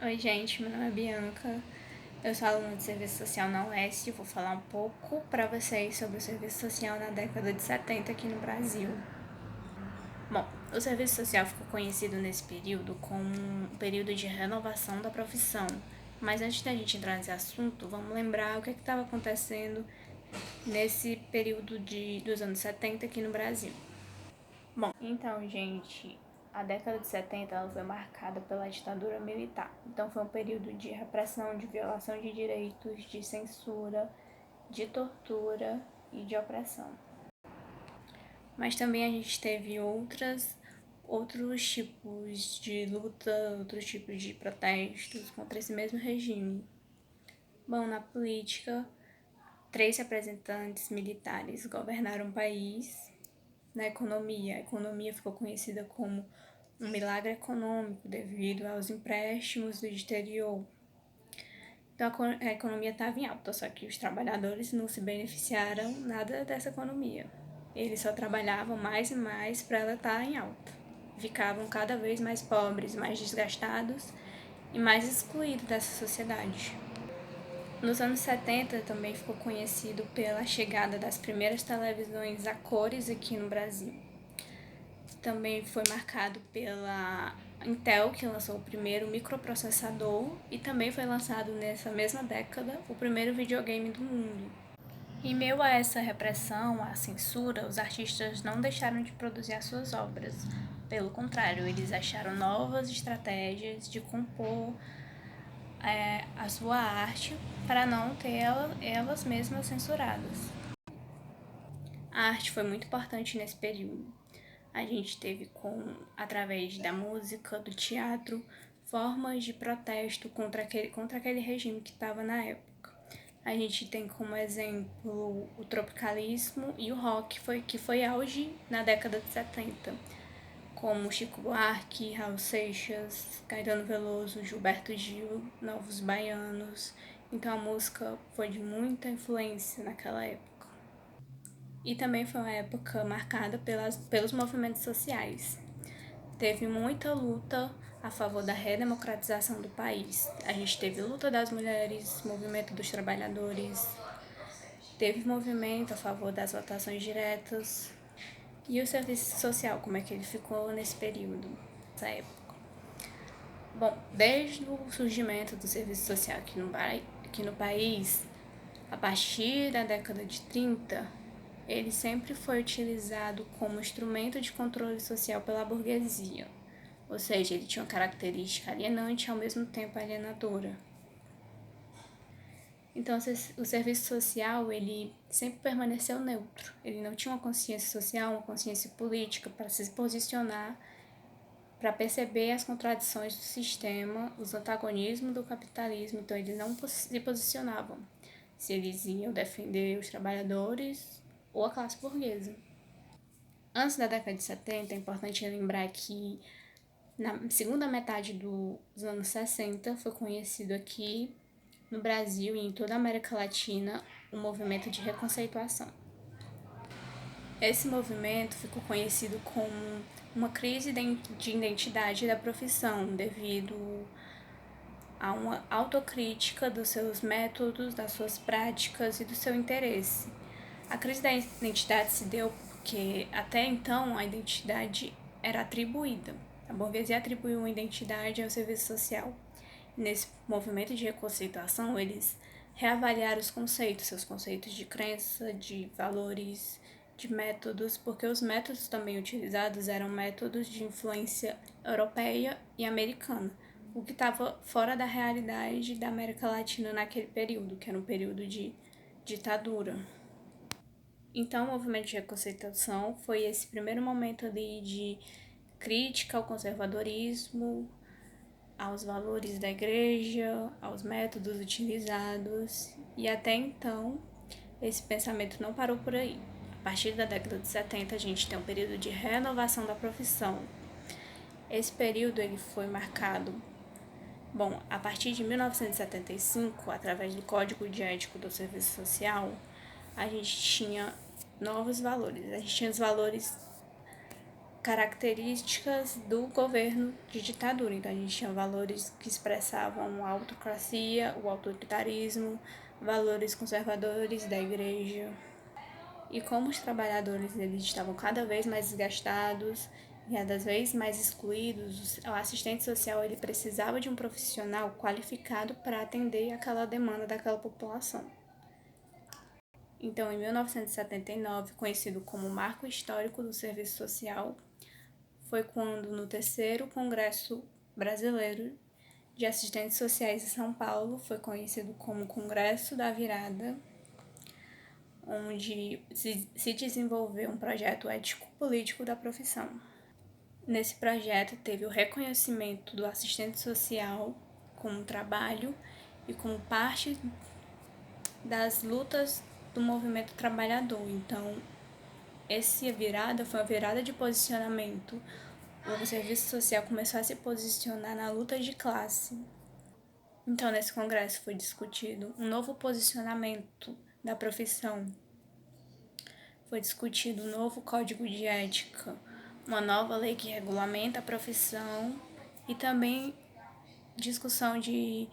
Oi, gente, meu nome é Bianca. Eu sou aluna de Serviço Social na UES e vou falar um pouco para vocês sobre o Serviço Social na década de 70 aqui no Brasil. Bom, o Serviço Social ficou conhecido nesse período como um período de renovação da profissão. Mas antes da gente entrar nesse assunto, vamos lembrar o que estava acontecendo nesse período dos anos 70 aqui no Brasil. Bom, então, gente, a década de 70 ela foi marcada pela ditadura militar. Então, foi um período de repressão, de violação de direitos, de censura, de tortura e de opressão. Mas também a gente teve outros tipos de luta, outros tipos de protestos contra esse mesmo regime. Bom, na política, 3 representantes militares governaram o país. Na economia, a economia ficou conhecida como um milagre econômico devido aos empréstimos do exterior. Então a economia estava em alta, só que os trabalhadores não se beneficiaram nada dessa economia. Eles só trabalhavam mais e mais para ela estar em alta. Ficavam cada vez mais pobres, mais desgastados e mais excluídos dessa sociedade. Nos anos 70 também ficou conhecido pela chegada das primeiras televisões a cores aqui no Brasil. Também foi marcado pela Intel, que lançou o primeiro microprocessador, e também foi lançado nessa mesma década o primeiro videogame do mundo. Em meio a essa repressão, à censura, os artistas não deixaram de produzir as suas obras. Pelo contrário, eles acharam novas estratégias de compor a sua arte para não ter elas mesmas censuradas. A arte foi muito importante nesse período. A gente teve, através da música, do teatro, formas de protesto contra aquele regime que estava na época. A gente tem como exemplo o tropicalismo e o rock, que foi auge na década de 70, como Chico Buarque, Raul Seixas, Caetano Veloso, Gilberto Gil, Novos Baianos. Então a música foi de muita influência naquela época. E também foi uma época marcada pelos movimentos sociais. Teve muita luta a favor da redemocratização do país. A gente teve luta das mulheres, movimento dos trabalhadores, teve movimento a favor das votações diretas. E o serviço social, como é que ele ficou nesse período, nessa época? Bom, desde o surgimento do serviço social aqui no país, a partir da década de 30, ele sempre foi utilizado como instrumento de controle social pela burguesia, ou seja, ele tinha uma característica alienante e ao mesmo tempo alienadora. Então, o serviço social, ele sempre permaneceu neutro. Ele não tinha uma consciência social, uma consciência política para se posicionar, para perceber as contradições do sistema, os antagonismos do capitalismo. Então, eles não se posicionavam se eles iam defender os trabalhadores ou a classe burguesa. Antes da década de 70, é importante lembrar que na segunda metade dos anos 60 foi conhecido aqui no Brasil e em toda a América Latina o movimento de reconceituação. Esse movimento ficou conhecido como uma crise de identidade da profissão devido a uma autocrítica dos seus métodos, das suas práticas e do seu interesse. A crise da identidade se deu porque até então a identidade era atribuída. A burguesia atribuiu uma identidade ao serviço social. Nesse movimento de reconceituação, eles reavaliaram os conceitos, seus conceitos de crença, de valores, de métodos, porque os métodos também utilizados eram métodos de influência europeia e americana, o que estava fora da realidade da América Latina naquele período, que era um período de ditadura. Então, o movimento de reconceituação foi esse primeiro momento ali de crítica ao conservadorismo, aos valores da igreja, aos métodos utilizados, e até então esse pensamento não parou por aí. A partir da década de 70 a gente tem um período de renovação da profissão. Esse período ele foi marcado, a partir de 1975, através do Código de Ética do Serviço Social, a gente tinha novos valores. A gente tinha os valores características do governo de ditadura. Então a gente tinha valores que expressavam a autocracia, o autoritarismo, valores conservadores da igreja. E como os trabalhadores eles estavam cada vez mais desgastados e cada vez mais excluídos, o assistente social ele precisava de um profissional qualificado para atender aquela demanda daquela população. Então, em 1979, conhecido como Marco Histórico do Serviço Social, foi quando, no terceiro Congresso Brasileiro de Assistentes Sociais em São Paulo, foi conhecido como Congresso da Virada, onde se desenvolveu um projeto ético-político da profissão. Nesse projeto, teve o reconhecimento do assistente social como trabalho e como parte das lutas do movimento trabalhador. Então, essa virada foi uma virada de posicionamento. O serviço social começou a se posicionar na luta de classe. Então, nesse congresso foi discutido um novo posicionamento da profissão. Foi discutido um novo código de ética, uma nova lei que regulamenta a profissão e também discussão de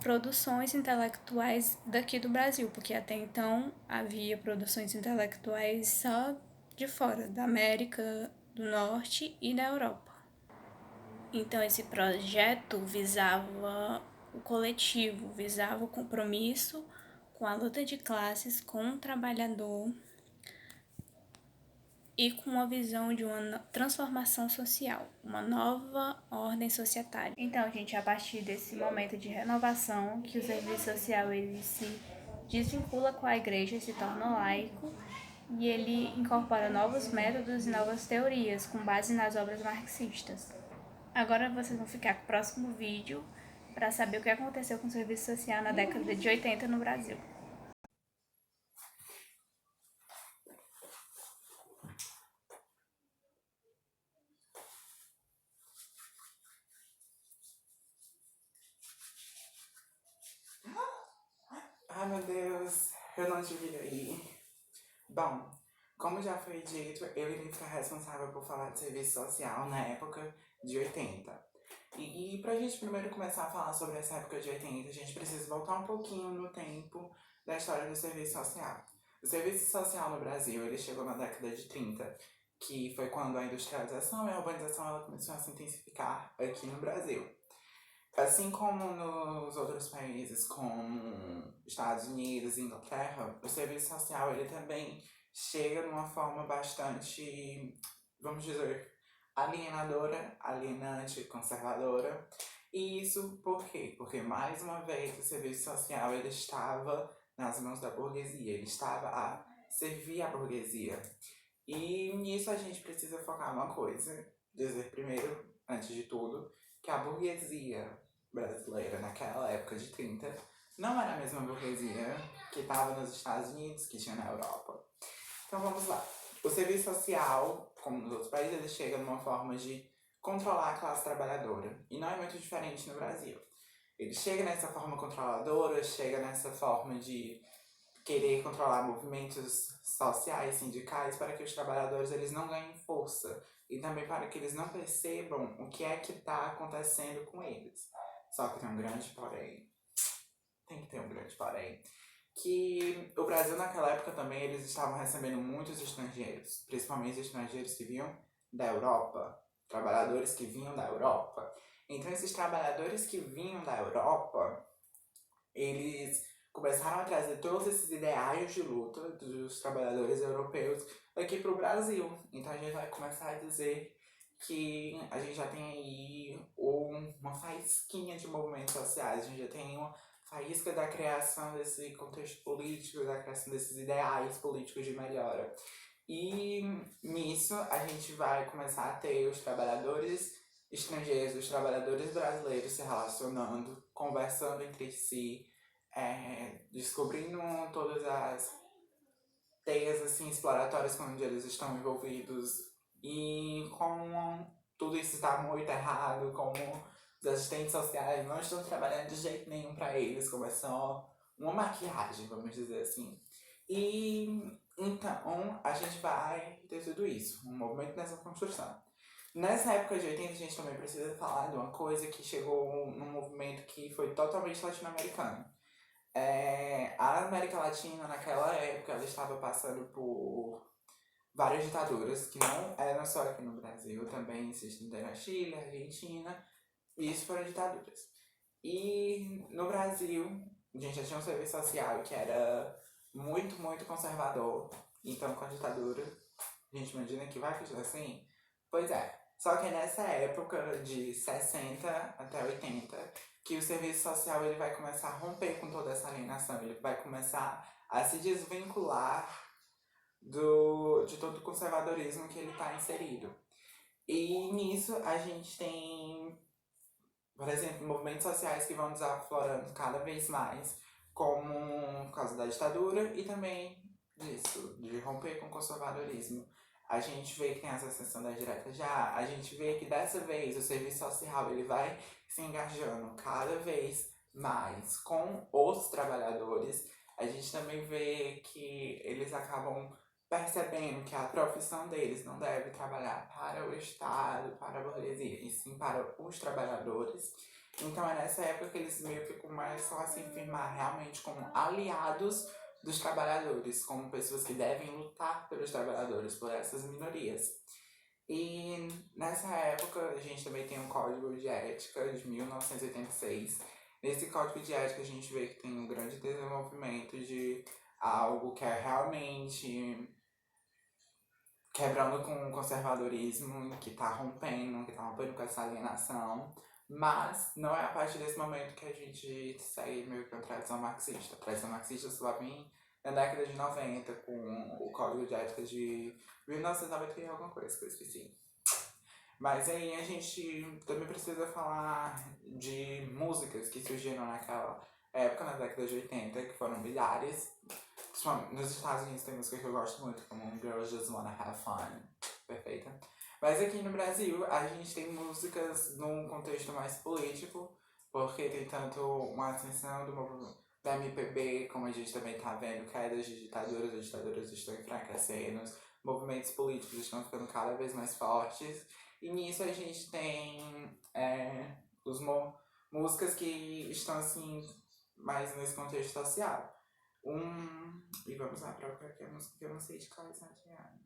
produções intelectuais daqui do Brasil, porque até então havia produções intelectuais só de fora, da América do Norte e da Europa. Então esse projeto visava o coletivo, visava o compromisso com a luta de classes, com o trabalhador e com uma visão de uma transformação social, uma nova ordem societária. Então, gente, a partir desse momento de renovação, que o serviço social ele se desvincula com a igreja, se torna laico e ele incorpora novos métodos e novas teorias com base nas obras marxistas. Agora vocês vão ficar com o próximo vídeo para saber o que aconteceu com o serviço social na década de 80 no Brasil. Ai meu Deus, eu não devia ir. Bom, como já foi dito, eu irei ficar responsável por falar de serviço social na época de 80. E pra gente primeiro começar a falar sobre essa época de 80, a gente precisa voltar um pouquinho no tempo da história do serviço social. O serviço social no Brasil, ele chegou na década de 30, que foi quando a industrialização e a urbanização ela começou a se intensificar aqui no Brasil. Assim como nos outros países, como Estados Unidos e Inglaterra, o serviço social ele também chega numa forma bastante, vamos dizer, alienadora, alienante, conservadora. E isso por quê? Porque, mais uma vez, o serviço social ele estava nas mãos da burguesia, ele estava a servir a burguesia. E nisso a gente precisa focar numa coisa, dizer primeiro, antes de tudo, que a burguesia brasileira naquela época de 30 não era a mesma burguesia que estava nos Estados Unidos, que tinha na Europa. Então vamos lá. O serviço social, como nos outros países, ele chega numa forma de controlar a classe trabalhadora. E não é muito diferente no Brasil. Ele chega nessa forma controladora, chega nessa forma de querer controlar movimentos sociais, sindicais, para que os trabalhadores eles não ganhem força. E também para que eles não percebam o que é que está acontecendo com eles. Só que tem um grande porém. Tem que ter um grande porém. Que o Brasil naquela época também eles estavam recebendo muitos estrangeiros. Principalmente estrangeiros que vinham da Europa. Trabalhadores que vinham da Europa. Então esses trabalhadores que vinham da Europa, eles começaram a trazer todos esses ideais de luta dos trabalhadores europeus aqui para o Brasil. Então a gente vai começar a dizer que a gente já tem aí uma faísquinha de movimentos sociais, a gente já tem uma faísca da criação desse contexto político, da criação desses ideais políticos de melhora. E nisso a gente vai começar a ter os trabalhadores estrangeiros, os trabalhadores brasileiros se relacionando, conversando entre si, descobrindo todas as teias assim, exploratórias onde eles estão envolvidos e como tudo isso está muito errado, como os assistentes sociais não estão trabalhando de jeito nenhum para eles, como é só uma maquiagem, vamos dizer assim. E Então, a gente vai ter tudo isso, um movimento nessa construção. Nessa época de 80, a gente também precisa falar de uma coisa que chegou num movimento que foi totalmente latino-americano. A América Latina, naquela época, ela estava passando por várias ditaduras, que não eram só aqui no Brasil, também existem na Chile, Argentina, e isso foram ditaduras. E no Brasil, a gente já tinha um serviço social que era muito, muito conservador. Então, com a ditadura, a gente imagina que vai continuar assim? Pois é. Só que é nessa época de 60 até 80 que o serviço social ele vai começar a romper com toda essa alienação. Ele vai começar a se desvincular de todo o conservadorismo que ele está inserido. E nisso a gente tem, por exemplo, movimentos sociais que vão desaflorando cada vez mais, como por causa da ditadura e também disso, de romper com o conservadorismo. A gente vê que tem essa sessão da direta já, a gente vê que dessa vez o serviço social ele vai se engajando cada vez mais com os trabalhadores. A gente também vê que eles acabam percebendo que a profissão deles não deve trabalhar para o Estado, para a burguesia, e sim para os trabalhadores. Então é nessa época que eles meio que começam a se firmar realmente como aliados dos trabalhadores, como pessoas que devem lutar pelos trabalhadores, por essas minorias. E nessa época a gente também tem um Código de Ética de 1986. Nesse Código de Ética a gente vê que tem um grande desenvolvimento de algo que é realmente quebrando com o conservadorismo, que tá rompendo com essa alienação. Mas não é a partir desse momento que a gente segue meio que uma tradição marxista. A tradição marxista só vem na década de 90 com o Código de Ética de 1990 e alguma coisa que eu esqueci. Mas aí a gente também precisa falar de músicas que surgiram naquela época, na década de 80, que foram milhares. Nos Estados Unidos tem música que eu gosto muito, como Girls Just Wanna Have Fun. Perfeita. Mas aqui no Brasil, a gente tem músicas num contexto mais político, porque tem tanto uma ascensão da MPB, como a gente também tá vendo, quedas de ditaduras, as ditaduras estão enfraquecendo, os movimentos políticos estão ficando cada vez mais fortes. E nisso a gente tem os músicas que estão assim, mais nesse contexto social. E vamos lá pra qualquer música que eu não sei de qual exagerado.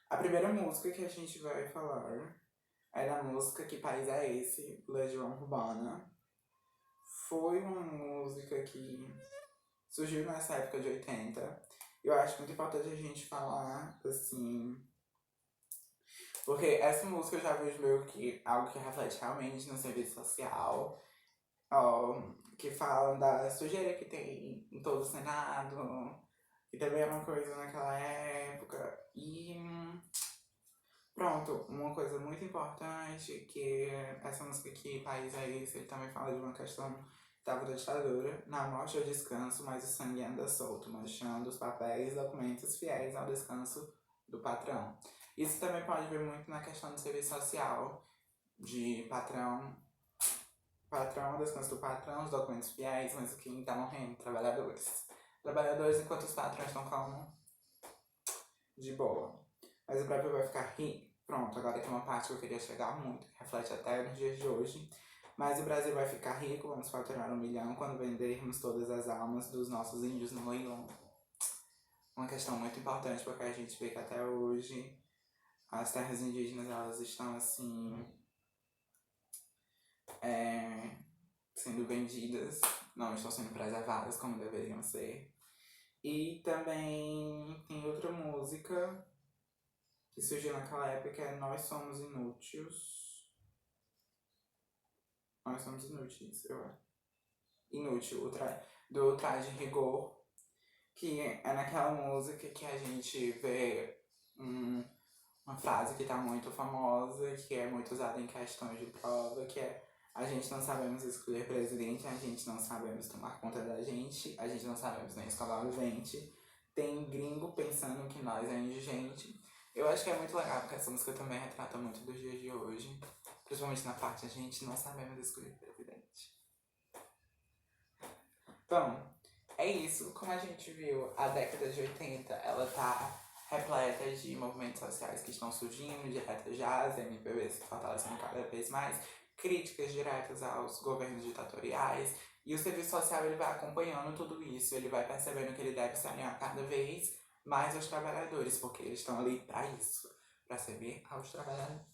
A primeira música que a gente vai falar é da música Que País é Esse, Legião Urbana. Foi uma música que surgiu nessa época de 80. Eu acho muito importante a gente falar, assim, porque essa música eu já vejo meio que algo que reflete realmente no serviço social, que fala da sujeira que tem em todo o Senado, que também é uma coisa naquela época. E pronto, uma coisa muito importante que essa música aqui, País é Esse, ele também fala de uma questão que estava da ditadura. Na morte eu descanso, mas o sangue anda solto, manchando os papéis e documentos fiéis ao descanso do patrão. Isso também pode ver muito na questão do serviço social, de patrão, descanso do patrão, os documentos fiéis, mas quem tá morrendo, trabalhadores. Trabalhadores enquanto os patrões estão como de boa. Mas o Brasil vai ficar rico. Pronto, agora tem uma parte que eu queria chegar muito, que reflete até nos dias de hoje. Mas o Brasil vai ficar rico, vamos faturar 1 milhão quando vendermos todas as almas dos nossos índios no leilão. Uma questão muito importante, porque a gente vê que até hoje as terras indígenas elas estão assim sendo vendidas, não estão sendo preservadas como deveriam ser. E também tem outra música que surgiu naquela época que é Nós Somos Inúteis. Nós Somos Inúteis, eu acho. Inútil, do Traje Rigor, que é naquela música que a gente vê uma frase que tá muito famosa, que é muito usada em questões de prova, que é: a gente não sabemos escolher presidente, a gente não sabemos tomar conta da gente, a gente não sabemos nem escovar o dente. Tem gringo pensando que nós é indigente. Eu acho que é muito legal, porque essa música também retrata muito dos dias de hoje. Principalmente na parte a gente não sabemos escolher presidente. Bom, é isso. Como a gente viu, a década de 80, ela tá repleta de movimentos sociais que estão surgindo, diretas já, as MPBs se fortalecendo cada vez mais, críticas diretas aos governos ditatoriais, e o serviço social ele vai acompanhando tudo isso, ele vai percebendo que ele deve se alinhar cada vez mais aos trabalhadores, porque eles estão ali para isso, para servir aos trabalhadores,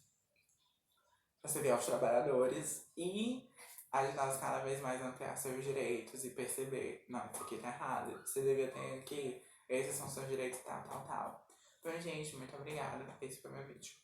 e ajudá-los cada vez mais a ampliar seus direitos e perceber, não, isso aqui tá errado, você devia ter aqui, esses são seus direitos, tal, tal, tal. Então, gente, muito obrigada. Esse foi meu vídeo.